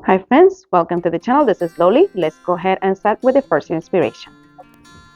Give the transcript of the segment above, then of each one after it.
Hi friends, welcome to the channel. This is Loli. Let's go ahead and start with the first inspiration.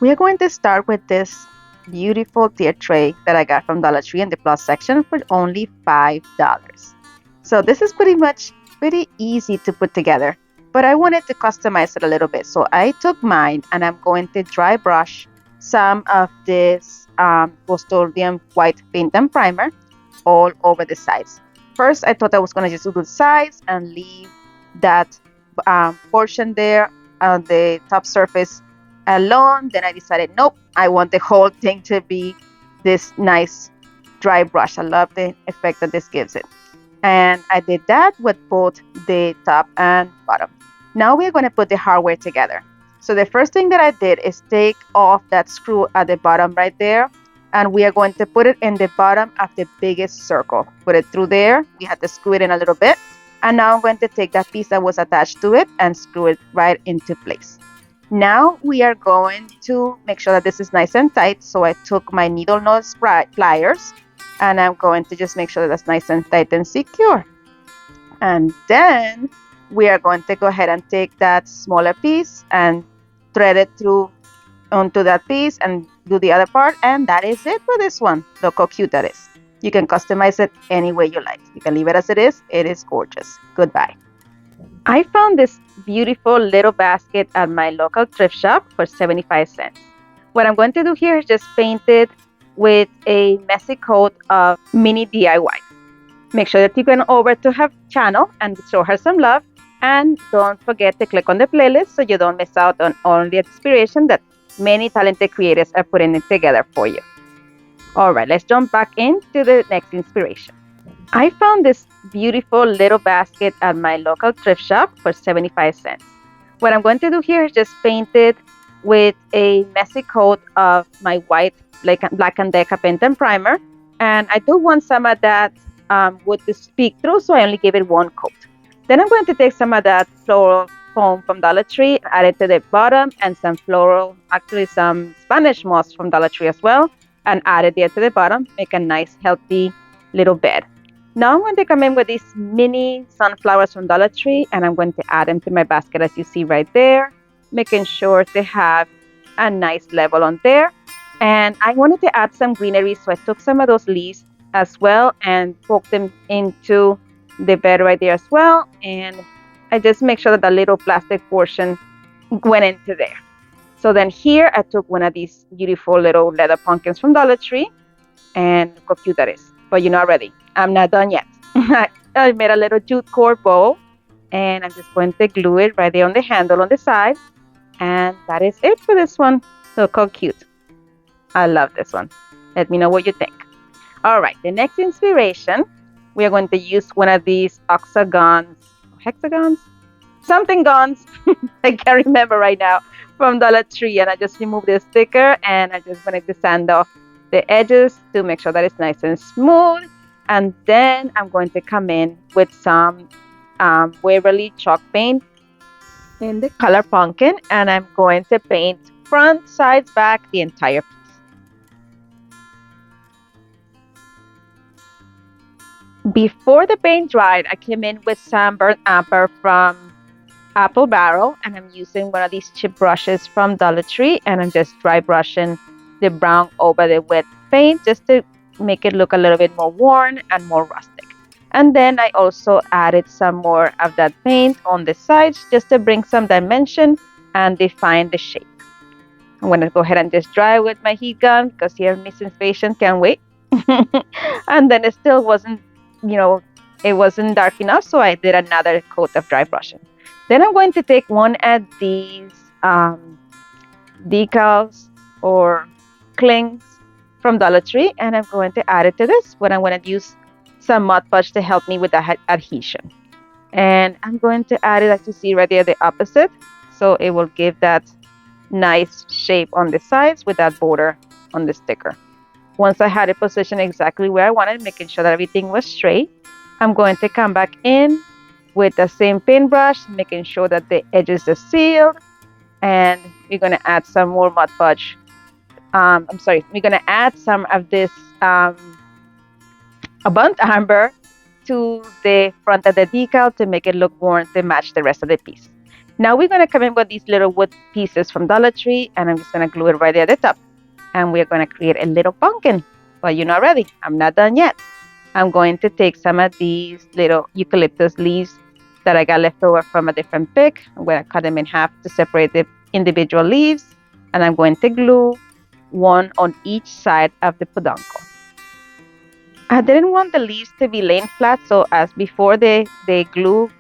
We are going to start with this beautiful tier tray that I got from Dollar Tree in the plus section for only $5. So this is pretty easy to put together, but I wanted to customize it a little bit. So I took mine and I'm going to dry brush some of this Custodian white paint and primer all over the sides. First, I thought I was going to just do the sides and leave that portion there on the top surface alone. Then I decided, nope, I want the whole thing to be this nice dry brush. I love the effect that this gives it. And I did that with both the top and bottom. Now we're going to put the hardware together. So the first thing that I did is take off that screw at the bottom right there, and we are going to put it in the bottom of the biggest circle. Put it through there. We had to screw it in a little bit. And now I'm going to take that piece that was attached to it and screw it right into place. Now we are going to make sure that this is nice and tight. So I took my needle nose pliers and I'm going to just make sure that that's nice and tight and secure. And then we are going to go ahead and take that smaller piece and thread it through onto that piece and do the other part. And that is it for this one. Look how cute that is. You can customize it any way you like. You can leave it as it is. It is gorgeous. Goodbye. I found this beautiful little basket at my local thrift shop for 75 cents. What I'm going to do here is just paint it with a messy coat of mini DIY. Make sure that you go over to her channel and show her some love. And don't forget to click on the playlist so you don't miss out on all the inspiration that many talented creators are putting it together for you. All right, let's jump back into the next inspiration. I found this beautiful little basket at my local thrift shop for 75 cents. What I'm going to do here is just paint it with a messy coat of my white Black & Decker paint and primer. And I do want some of that wood to speak through, so I only gave it one coat. Then I'm going to take some of that floral foam from Dollar Tree, add it to the bottom, and some Spanish moss from Dollar Tree as well, and add it there to the bottom. Make a nice healthy little bed. Now I'm going to come in with these mini sunflowers from Dollar Tree, and I'm going to add them to my basket as you see right there, making sure to have a nice level on there. And I wanted to add some greenery, so I took some of those leaves as well and poked them into the bed right there as well. And I just make sure that the little plastic portion went into there. So then here I took one of these beautiful little leather pumpkins from Dollar Tree, and look how cute that is. But you're not ready. I'm not done yet. I made a little jute cord bow, and I'm just going to glue it right there on the handle on the side. And that is it for this one. Look how cute. I love this one. Let me know what you think. All right, the next inspiration, we are going to use one of these hexagons, something guns, I can't remember right now, from Dollar Tree. And I just removed the sticker and I just wanted to sand off the edges to make sure that it's nice and smooth. And then I'm going to come in with some Waverly chalk paint in the color pumpkin, and I'm going to paint front, sides, back, the entire piece. Before the paint dried, I came in with some burnt umber from Apple Barrel, and I'm using one of these chip brushes from Dollar Tree, and I'm just dry brushing the brown over the wet paint just to make it look a little bit more worn and more rustic. And then I also added some more of that paint on the sides just to bring some dimension and define the shape. I'm going to go ahead and just dry with my heat gun because here Miss Inspiration can't wait. And then it still wasn't, it wasn't dark enough, so I did another coat of dry brushing. Then I'm going to take one of these decals or clings from Dollar Tree, and I'm going to add it to this, but I'm going to use some Mod Podge to help me with the adhesion. And I'm going to add it, as you see right there, the opposite, so it will give that nice shape on the sides with that border on the sticker. Once I had it positioned exactly where I wanted, making sure that everything was straight, I'm going to come back in with the same paintbrush, making sure that the edges are sealed, and we're going to add some more Mod Podge. We're going to add some of this burnt umber to the front of the decal to make it look more to match the rest of the piece. Now we're going to come in with these little wood pieces from Dollar Tree, and I'm just going to glue it right there at the top. And we're going to create a little pumpkin. But you're not ready. I'm not done yet. I'm going to take some of these little eucalyptus leaves that I got left over from a different pick. I'm going to cut them in half to separate the individual leaves. And I'm going to glue one on each side of the peduncle. I didn't want the leaves to be laying flat, so as before the glue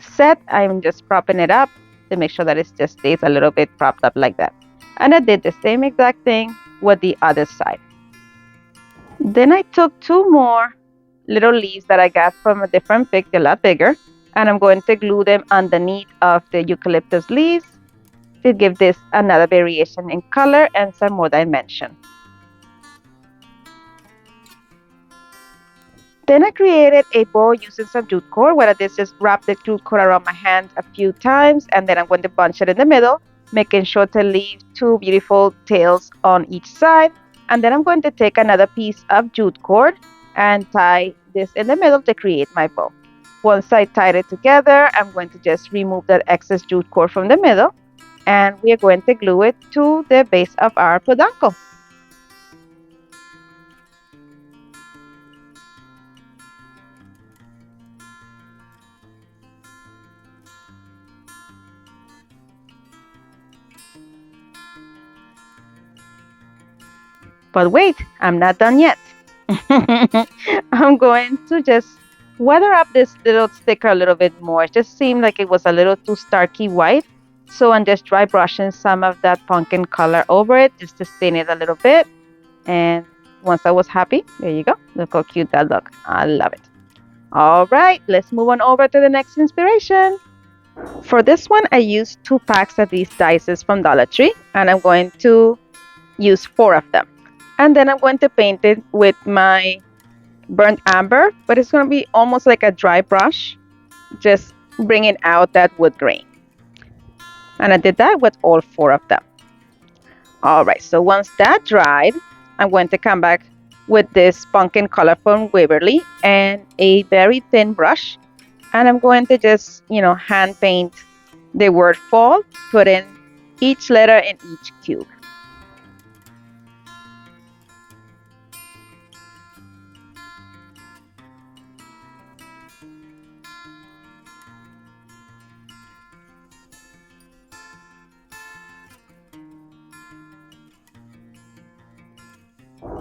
set, I'm just propping it up to make sure that it just stays a little bit propped up like that. And I did the same exact thing with the other side. Then I took two more little leaves that I got from a different pick, a lot bigger, and I'm going to glue them underneath of the eucalyptus leaves to give this another variation in color and some more dimension. Then I created a bow using some jute cord. What I did is just wrap the jute cord around my hand a few times, and then I'm going to bunch it in the middle, making sure to leave two beautiful tails on each side. And then I'm going to take another piece of jute cord and tie this in the middle to create my bow. Once I tied it together, I'm going to just remove that excess jute cord from the middle, and we are going to glue it to the base of our peduncle. But wait, I'm not done yet. I'm going to just weather up this little sticker a little bit more. It just seemed like it was a little too starky white. So I'm just dry brushing some of that pumpkin color over it just to stain it a little bit. And once I was happy, there you go. Look how cute that looks. I love it. All right, let's move on over to the next inspiration. For this one, I used 2 packs of these dices from Dollar Tree, and I'm going to use 4 of them. And then I'm going to paint it with my burnt amber, but it's going to be almost like a dry brush, just bringing out that wood grain. And I did that with all 4 of them. All right, so once that dried, I'm going to come back with this pumpkin color from Waverly and a very thin brush. And I'm going to just, hand paint the word fall, put in each letter in each cube.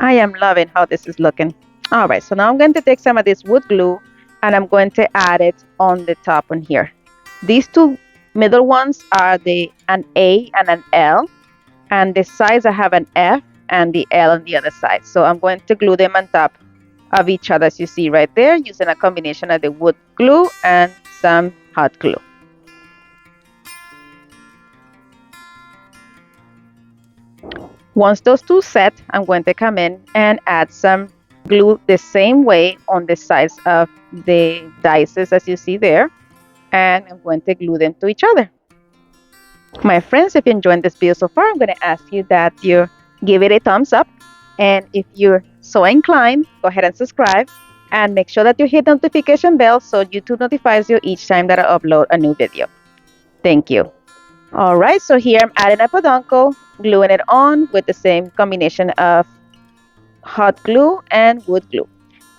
I am loving how this is looking. All right, so now I'm going to take some of this wood glue and I'm going to add it on the top on here. These 2 middle ones are an A and an L, and the sides I have an F and the L on the other side. So I'm going to glue them on top of each other, as you see right there, using a combination of the wood glue and some hot glue. Once those 2 set, I'm going to come in and add some glue the same way on the sides of the dices, as you see there, and I'm going to glue them to each other. My friends, if you enjoyed this video so far, I'm going to ask you that you give it a thumbs up, and if you're so inclined, go ahead and subscribe and make sure that you hit the notification bell so YouTube notifies you each time that I upload a new video. Thank you. All right, so here I'm adding a peduncle, gluing it on with the same combination of hot glue and wood glue.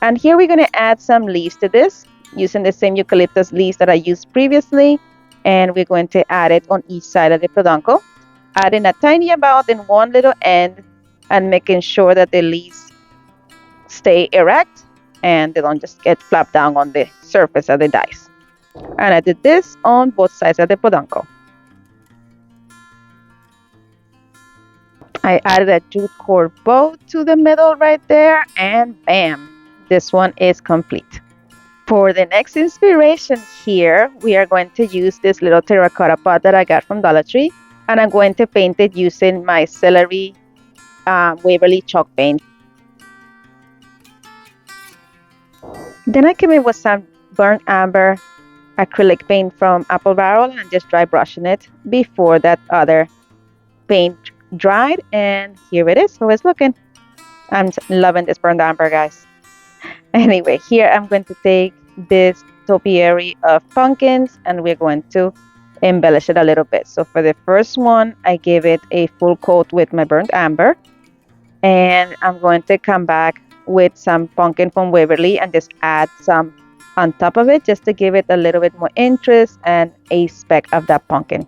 And here we're going to add some leaves to this using the same eucalyptus leaves that I used previously, and we're going to add it on each side of the peduncle, adding a tiny amount in one little end and making sure that the leaves stay erect and they don't just get flapped down on the surface of the dice. And I did this on both sides of the peduncle. I added a jute cord bow to the middle right there, and bam, this one is complete. For the next inspiration here, we are going to use this little terracotta pot that I got from Dollar Tree, and I'm going to paint it using my celery Waverly chalk paint. Then I came in with some burnt amber acrylic paint from Apple Barrel and just dry brushing it before that other paint dried, and here it is how it's looking. I'm loving this burnt amber, guys. Anyway, here I'm going to take this topiary of pumpkins and we're going to embellish it a little bit. So for the first one, I gave it a full coat with my burnt amber. And I'm going to come back with some pumpkin from Waverly and just add some on top of it just to give it a little bit more interest and a speck of that pumpkin.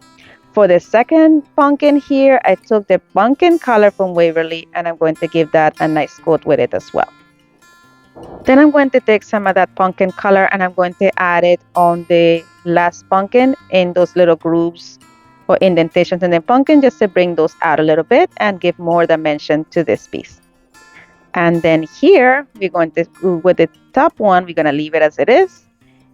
For the second pumpkin here, I took the pumpkin color from Waverly and I'm going to give that a nice coat with it as well. Then I'm going to take some of that pumpkin color and I'm going to add it on the last pumpkin in those little grooves or indentations in the pumpkin just to bring those out a little bit and give more dimension to this piece. And then here we're going to, with the top one, we're going to leave it as it is.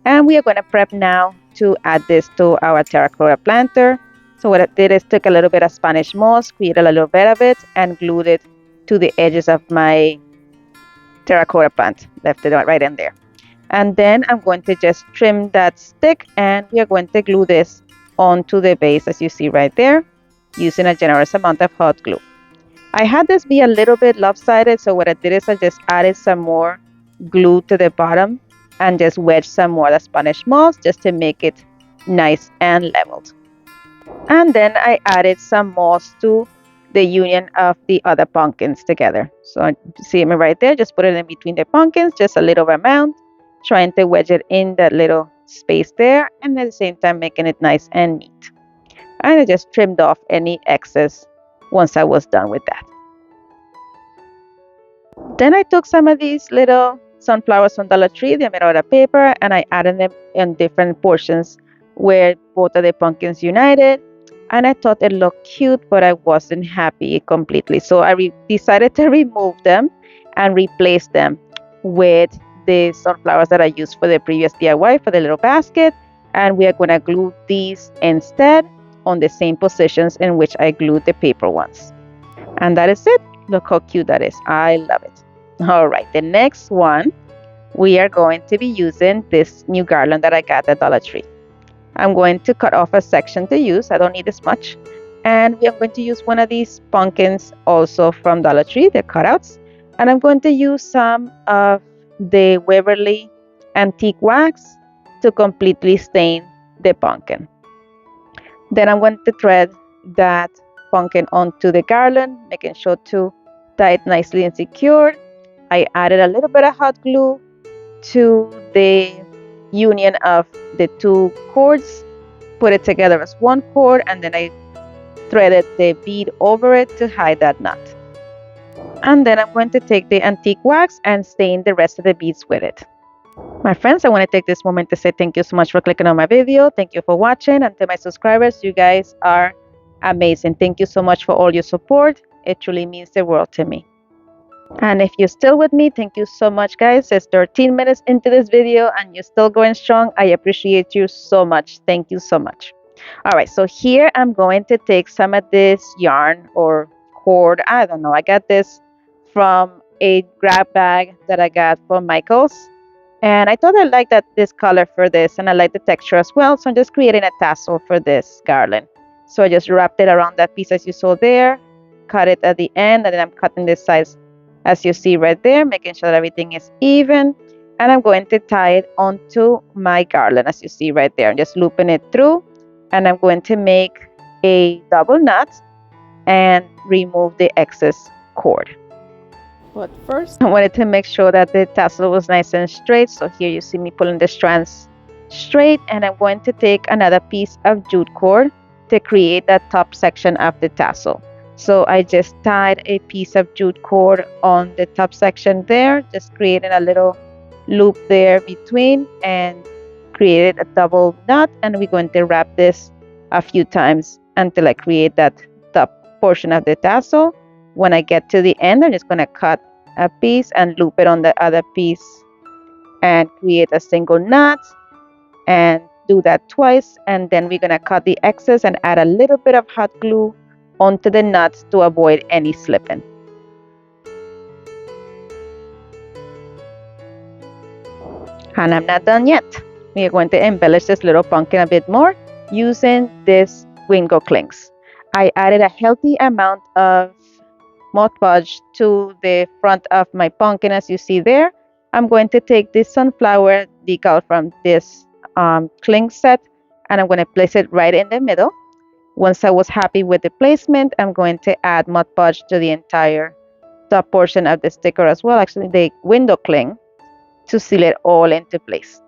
And we are going to prep now to add this to our terracotta planter. So what I did is took a little bit of Spanish moss, created a little bit of it, and glued it to the edges of my terracotta plant, left it right in there. And then I'm going to just trim that stick and we are going to glue this onto the base as you see right there using a generous amount of hot glue. I had this be a little bit lopsided, so what I did is I just added some more glue to the bottom and just wedged some more of the Spanish moss just to make it nice and leveled. And then I added some moss to the union of the other pumpkins together. So see me right there, just put it in between the pumpkins, just a little amount, trying to wedge it in that little space there and at the same time making it nice and neat. And I just trimmed off any excess once I was done with that. Then I took some of these little sunflowers from Dollar Tree, they're made out of paper, and I added them in different portions where both of the pumpkins united. And I thought it looked cute, but I wasn't happy completely. So I decided to remove them and replace them with the sunflowers that I used for the previous DIY for the little basket. And we are going to glue these instead on the same positions in which I glued the paper ones. And that is it. Look how cute that is. I love it. All right, the next one, we are going to be using this new garland that I got at Dollar Tree. I'm going to cut off a section to use. I don't need this much. And we are going to use one of these pumpkins also from Dollar Tree, the cutouts. And I'm going to use some of the Waverly antique wax to completely stain the pumpkin. Then I'm going to thread that pumpkin onto the garland, making sure to tie it nicely and secured. I added a little bit of hot glue to the union of the two cords, put it together as one cord, and then I threaded the bead over it to hide that knot. And then I'm going to take the antique wax and stain the rest of the beads with it. My friends, I want to take this moment to say thank you so much for clicking on my video. Thank you for watching. And to my subscribers, you guys are amazing. Thank you so much for all your support. It truly means the world to me. And if you're still with me, thank you so much, guys. It's 13 minutes into this video and you're still going strong. I appreciate you so much. Thank you so much. All right, so here I'm going to take some of this yarn or cord. I don't know. I got this from a grab bag that I got from Michael's. And I thought I liked this color for this and I like the texture as well. So I'm just creating a tassel for this garland. So I just wrapped it around that piece as you saw there, cut it at the end, and then I'm cutting this size as you see right there, making sure that everything is even. And I'm going to tie it onto my garland as you see right there. I'm just looping it through and I'm going to make a double knot and remove the excess cord. But first, I wanted to make sure that the tassel was nice and straight. So here you see me pulling the strands straight, and I'm going to take another piece of jute cord to create that top section of the tassel. So I just tied a piece of jute cord on the top section there, just creating a little loop there between and created a double knot. And we're going to wrap this a few times until I create that top portion of the tassel. When I get to the end, I'm just going to cut a piece and loop it on the other piece and create a single knot and do that twice. And then we're going to cut the excess and add a little bit of hot glue onto the nuts to avoid any slipping. And I'm not done yet. We are going to embellish this little pumpkin a bit more using this Wingo clings. I added a healthy amount of Mod Podge to the front of my pumpkin as you see there, I'm going to take this sunflower decal from this cling set, and I'm going to place it right in the middle. Once I was happy with the placement, I'm going to add Mod Podge to the entire top portion of the sticker as well, actually the window cling, to seal it all into place.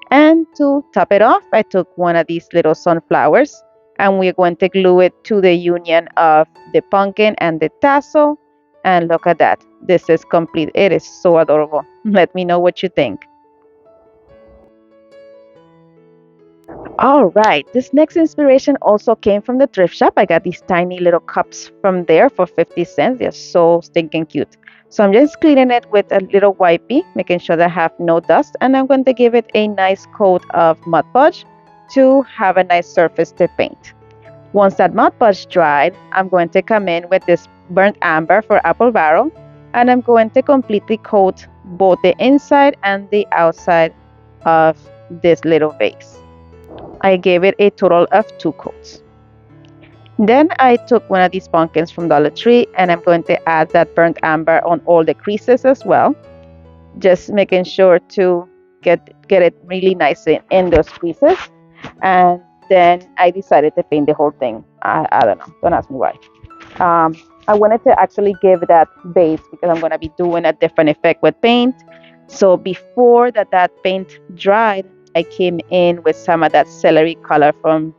And to top it off, I took one of these little sunflowers, and we're going to glue it to the union of the pumpkin and the tassel. And look at that. This is complete. It is so adorable. Let me know what you think. All right, this next inspiration also came from the thrift shop. I got these tiny little cups from there for 50 cents. They're so stinking cute. So I'm just cleaning it with a little wipey, making sure that I have no dust, and I'm going to give it a nice coat of Mod Podge to have a nice surface to paint. Once that Mod Podge dried, I'm going to come in with this burnt amber for apple barrel, and I'm going to completely coat both the inside and the outside of this little vase. I gave it a total of 2 coats. Then I took one of these pumpkins from Dollar Tree, and I'm going to add that burnt amber on all the creases as well, just making sure to get it really nice in those creases. And then I decided to paint the whole thing. I don't know, don't ask me why. I wanted to actually give that base because I'm going to be doing a different effect with paint. So before that paint dried, I came in with some of that celery color from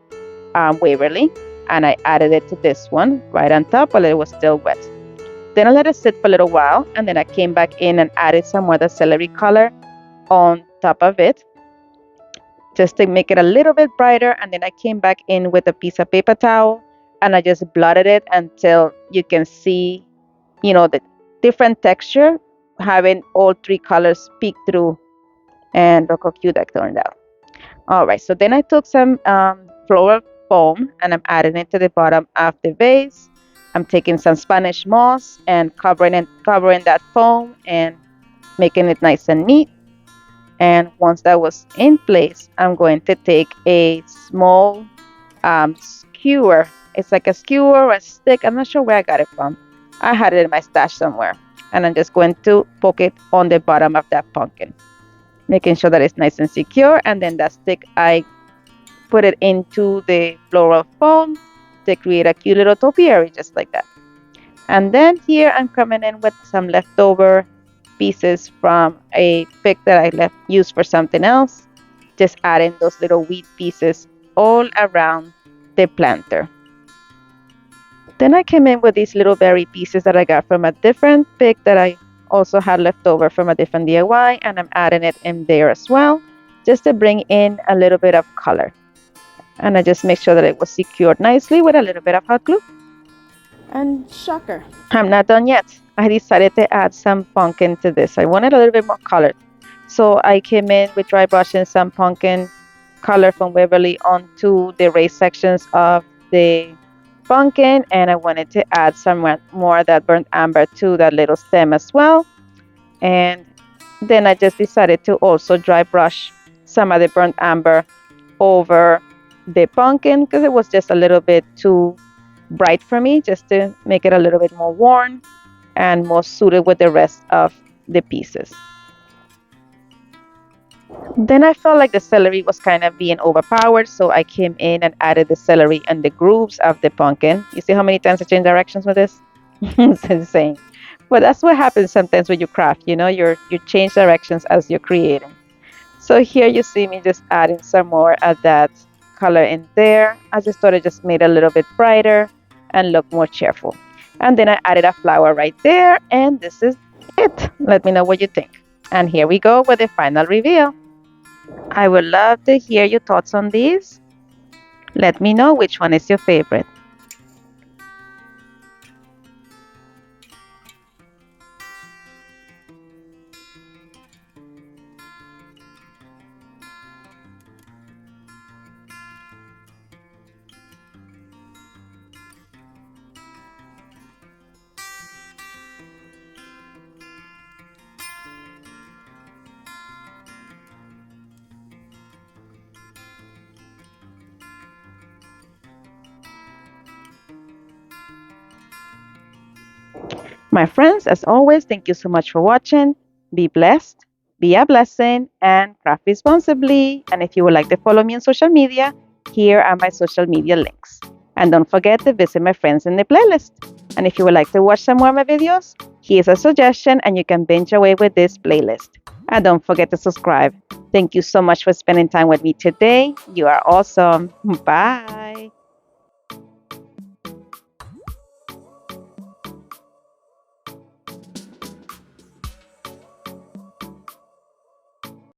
Waverly, and I added it to this one right on top while it was still wet. Then I let it sit for a little while, and then I came back in and added some more of the celery color on top of it, just to make it a little bit brighter. And then I came back in with a piece of paper towel, and I just blotted it until you can see, the different texture, having all 3 colors peek through. And look how cute that turned out. All right, so then I took some floral foam, and I'm adding it to the bottom of the vase. I'm taking some Spanish moss and covering that foam and making it nice and neat. And once that was in place, I'm going to take a small skewer. It's like a skewer or a stick. I'm not sure where I got it from. I had it in my stash somewhere. And I'm just going to poke it on the bottom of that pumpkin, making sure that it's nice and secure. And then that stick, I put it into the floral foam to create a cute little topiary, just like that. And then here I'm coming in with some leftover pieces from a pick that I used for something else, just adding those little wheat pieces all around the planter. Then I came in with these little berry pieces that I got from a different pick that I also had left over from a different DIY, and I'm adding it in there as well, just to bring in a little bit of color. And I just make sure that it was secured nicely with a little bit of hot glue. And shocker, I'm not done yet. I decided to add some pumpkin to this. I wanted a little bit more color. So I came in with dry brushing some pumpkin color from Waverly onto the raised sections of the pumpkin, and I wanted to add some more of that burnt amber to that little stem as well. And then I just decided to also dry brush some of the burnt amber over the pumpkin because it was just a little bit too bright for me, just to make it a little bit more worn and more suited with the rest of the pieces. Then I felt like the celery was kind of being overpowered, so I came in and added the celery and the grooves of the pumpkin. You see how many times I change directions with this? It's insane. But that's what happens sometimes when you craft, you change directions as you're creating. So here you see me just adding some more of that color in there. I just thought it just made it a little bit brighter and look more cheerful. And then I added a flower right there, and this is it. Let me know what you think. And here we go with the final reveal. I would love to hear your thoughts on these. Let me know which one is your favorite. My friends, as always, thank you so much for watching. Be blessed be a blessing, and craft responsibly. And if you would like to follow me on social media, here are my social media links. And don't forget to visit my friends in the playlist. And if you would like to watch some more of my videos, here's a suggestion and you can binge away with this playlist. And don't forget to subscribe. Thank you so much for spending time with me today. You are awesome. Bye.